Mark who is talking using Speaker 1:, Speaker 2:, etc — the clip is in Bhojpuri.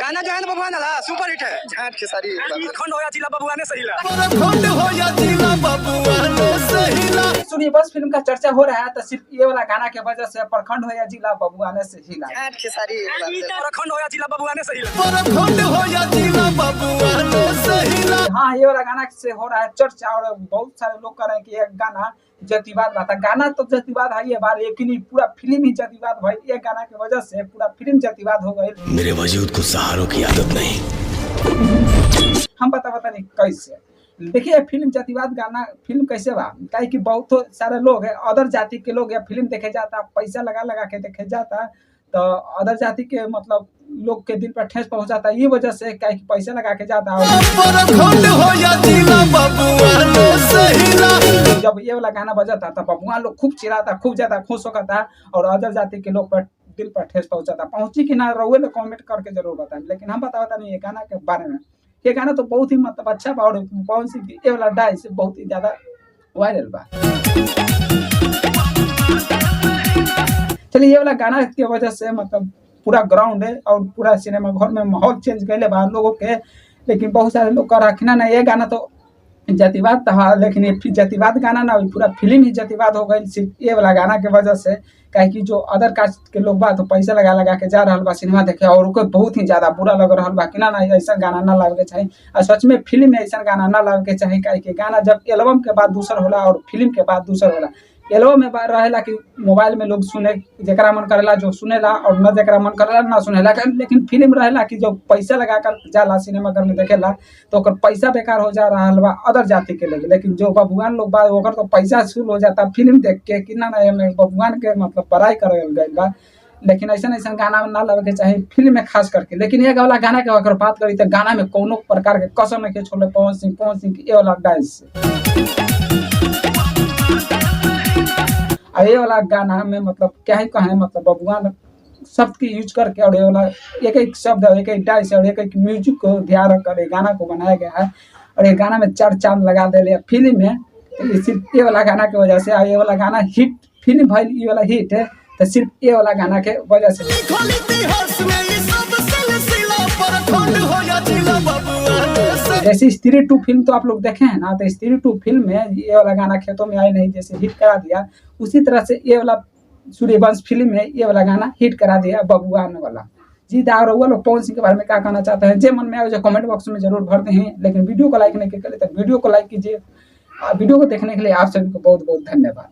Speaker 1: गाना जो है ना बबुआ ना सुपर हिट है। झाट के सारी खंड होया जिला बबुआ ने सहीला।
Speaker 2: खंड होया जिला बबुआ ने सहीला।
Speaker 3: सुनिए, बस फिल्म का चर्चा हो रहा है तो सिर्फ ये वाला गाना के वजह से प्रखंड हो या जिला बबुआ ने सहीला।
Speaker 1: झाट के सारी खंड होया जिला बबुआ ने सहीला।
Speaker 2: खंड होया जिला बबुआ ने सहीला।
Speaker 3: हाँ, ये वाला गाना से हो रहा है चर्चा और बहुत सारे लोग कह रहे हैं कि ये गाना जातिवाद बात है। गाना तो जातिवाद है ये बात, लेकिन पूरा फिल्म ही जातिवाद भाई। ये गाना की वजह से पूरा फिल्म जातिवाद हो गई।
Speaker 2: मेरे वजूद को सहारों की आदत नहीं।
Speaker 3: हम पता नहीं कैसे। देखिए फिल्म जातिवाद गाना फिल्म कैसे बा, काहे कि बहुत सारे लोग है अदर जाति के लोग या फिल्म देखे जाता, पैसा लगा के देखे जाता, तो अदर जाति के मतलब लोग के दिल पर ठेस पहुंचाता। ये वजह से काहे कि पैसा लगा के जाता। जब ये वाला गाना बजाता तब बबुआ लोग खूब चिल्लाता, खूब ज्यादा खुश होता और अदर जाति के लोग पर दिल पर ठेस पहुंचाता। पहुंची कि ना रहुए लोग कमेंट करके जरूर बताएं। लेकिन हम बता नहीं ये गाना के बारे में। ये गाना तो बहुत ही मतलब अच्छा बा और कौन सी ये वाला डांस बहुत ही ज्यादा वायरल बा। चलिए, ये वाला गाना की वजह से मतलब पूरा ग्राउंड है और पूरा सिनेमा घर में माहौल चेंज कैले बा लोगों के। लेकिन बहुत सारे लोग का रखना ना ये गाना तो जातिवाद था, लेकिन ये जातिवाद गाना ना पूरा फिल्म ही जातिवाद हो गई सिर्फ ये वाला गाना के वजह से। काहे कि जो अदर कास्ट के लोग बा तो पैसा लगा के जा रहा बा सिनेमा देखे और उनको बहुत ही ज्यादा बुरा लग रहा बा कि ना ऐसा गाना ना लागे के चाहिए। और सच में फिल्म में ऐसा गाना ना लागे के चाहिए। काहे कि गाना जब एल्बम के बाद दूसर होला और फिल्म के बाद दूसर होला। एल्बम में रहेला कि मोबाइल में लोग सुने जरा मन करेला जो सुनेला और न जरा मन करेला ना सुनेला। लेकिन फिल्म रहेला कि जो पैसा लगा कर जाला सिनेमा घर में देखेला तो ओकर पैसा बेकार हो जा रहा बा अदर जाति के लोग। लेकिन जो बबुआन लोग बा ओकर तो पैसा वसूल हो जाता फिल्म देख के कि ना बबुआन के मतलब बड़ाई कर गई बा। लेकिन ऐसा गाना ना लगे के चाहिए फिल्म में खास करके। लेकिन ये वाला गाना के अगर बात करी तो गाना में कोनो प्रकार के कसम के छोड़े पवन सिंह ये वाला डांस ये वाला गाना में मतलब क्या ही कहें, मतलब बबुआन शब्द की यूज करके और ये वाला एक शब्द और एक डांस और एक म्यूजिक को ध्यान रखकर ये गाना को बनाया गया है। और ये गाना में 4 चांद लगा दे फिल्म में। तो सिर्फ ये वाला गाना की वजह से ये वाला गाना हिट फिल्म भाई ये वाला हिट है तो सिर्फ ये वाला गाना के वजह से। जैसे स्त्री 2 फिल्म तो आप लोग देखे हैं ना, तो स्त्री 2 फिल्म में ये वाला गाना खेतों में आए नहीं जैसे हिट करा दिया, उसी तरह से ये वाला सूर्यवंश फिल्म में ये वाला गाना हिट करा दिया बबुआन वाला। जी दार वो लोग पवन सिंह के बारे में क्या कहना चाहते हैं, जे मन में आए जो कमेंट बॉक्स में जरूर भरते हैं। लेकिन वीडियो को लाइक नहीं किए तो वीडियो को लाइक कीजिए। वीडियो को देखने के लिए आप सभी को बहुत बहुत धन्यवाद।